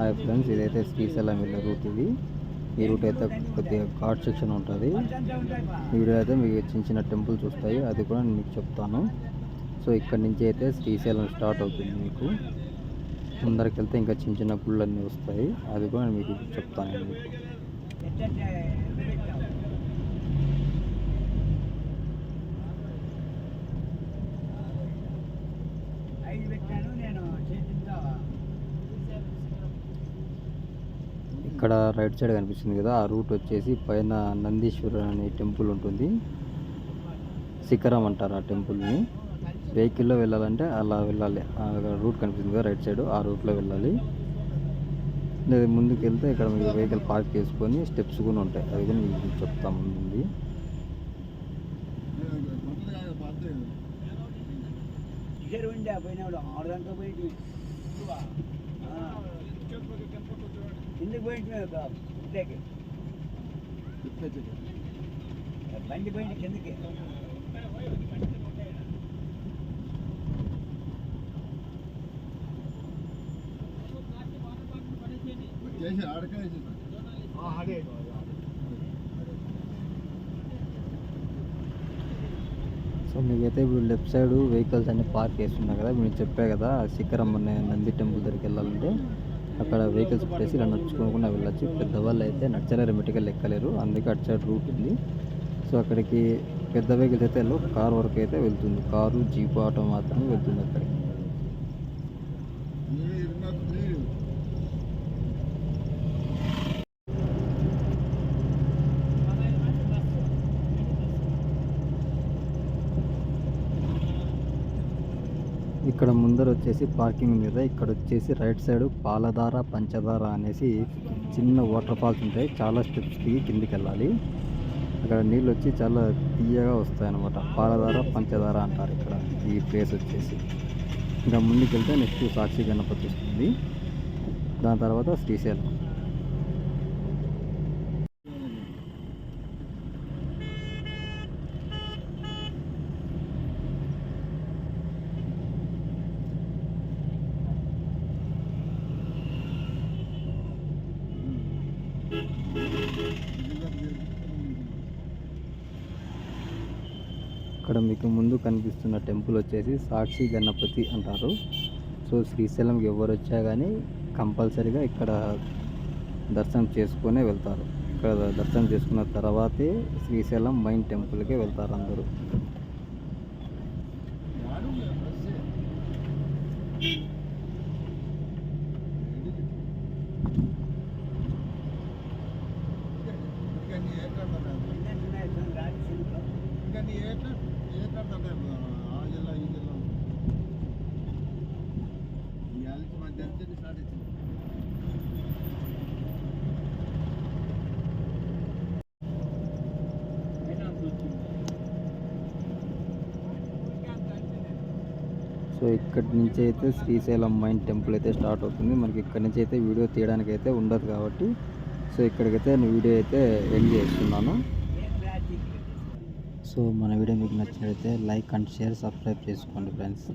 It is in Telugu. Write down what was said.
హాయ్ ఫ్రెండ్స్, ఇదైతే శ్రీశైలం వెళ్ళే రూట్. ఈ రూట్ అయితే కొద్దిగా ఘాట్ సెక్షన్ ఉంటుంది. ఈ వీడియో అయితే మీకు చిన్న చిన్న టెంపుల్స్ వస్తాయి, అది కూడా నేను మీకు చెప్తాను. సో ఇక్కడ నుంచి అయితే శ్రీశైలం స్టార్ట్ అవుతుంది. మీకు ముందరికి వెళ్తే ఇంకా చిన్న చిన్న గుళ్ళన్నీ వస్తాయి, అది కూడా నేను మీకు చెప్తాను. ఇక్కడ రైట్ సైడ్ కనిపిస్తుంది కదా, ఆ రూట్ వచ్చేసి పైన నందీశ్వర అనే టెంపుల్ ఉంటుంది. శిఖరం అంటారు ఆ టెంపుల్ని. వెహికల్లో వెళ్ళాలంటే అలా వెళ్ళాలి. రూట్ కనిపిస్తుంది కదా రైట్ సైడ్, ఆ రూట్లో వెళ్ళాలి. లేదా ముందుకు వెళ్తే ఇక్కడ మీకు వెహికల్ పార్క్ చేసుకొని స్టెప్స్ కూడా ఉంటాయి, అది కూడా మీకు చెప్తా ముందు. ఎందుకు పోయింది బండి పోయింది కిందకి. సో మీకైతే ఇప్పుడు లెఫ్ట్ సైడ్ వెహికల్స్ అన్ని పార్క్ చేస్తున్నారు కదా, మీరు చెప్పే కదా శిఖరం అనే నంది టెంపుల్ దగ్గరికి వెళ్ళాలంటే అక్కడ వెహికల్స్ పెట్టేసి ఇలా నడుచుకోకుండా వెళ్ళచ్చు. పెద్దవాళ్ళు అయితే నడచలేరు, మెటికల్ ఎక్కలేరు, అందుకే అటు సైడ్ రూట్ ఉంది. సో అక్కడికి పెద్ద వెహికల్స్ అయితే కార్ వరకు అయితే వెళ్తుంది. కారు, జీపు, ఆటో మాత్రమే వెళ్తుంది అక్కడికి. ఇక్కడ ముందర వచ్చేసి పార్కింగ్ ఉంది కదా, ఇక్కడ వచ్చేసి రైట్ సైడ్ పాలధార, పంచదార అనేసి చిన్న వాటర్ ఫాల్స్ ఉంటాయి. చాలా స్టెప్స్ దిగి కిందికి వెళ్ళాలి. అక్కడ నీళ్ళు వచ్చి చాలా తీయగా వస్తాయి అన్నమాట. పాలధార, పంచదార అంటారు ఇక్కడ ఈ ప్లేస్ వచ్చేసి. ఇంకా ముందుకు వెళ్తే నెక్స్ట్ సాక్షి గణపతి వస్తుంది, దాని తర్వాత శ్రీశైలం. ఇక్కడ మీకు ముందు కనిపిస్తున్న టెంపుల్ వచ్చేసి సాక్షి గణపతి అంటారు. సో శ్రీశైలంకి ఎవరు వచ్చా కానీ కంపల్సరీగా ఇక్కడ దర్శనం చేసుకునే వెళ్తారు. ఇక్కడ దర్శనం చేసుకున్న తర్వాతే శ్రీశైలం మెయిన్ టెంపుల్కే వెళ్తారు అందరూ. సో ఇక్కడి నుంచి అయితే శ్రీశైలం మెయిన్ టెంపుల్ అయితే స్టార్ట్ అవుతుంది. మనకి ఇక్కడి నుంచి అయితే వీడియో తీయడానికి అయితే ఉండదు కాబట్టి సో ఇక్కడికైతే నేను వీడియో అయితే ఎండ్ చేస్తున్నాను. సో మన వీడియో మీకు నచ్చినట్లయితే లైక్ అండ్ షేర్, సబ్స్క్రైబ్ చేసుకోండి ఫ్రెండ్స్.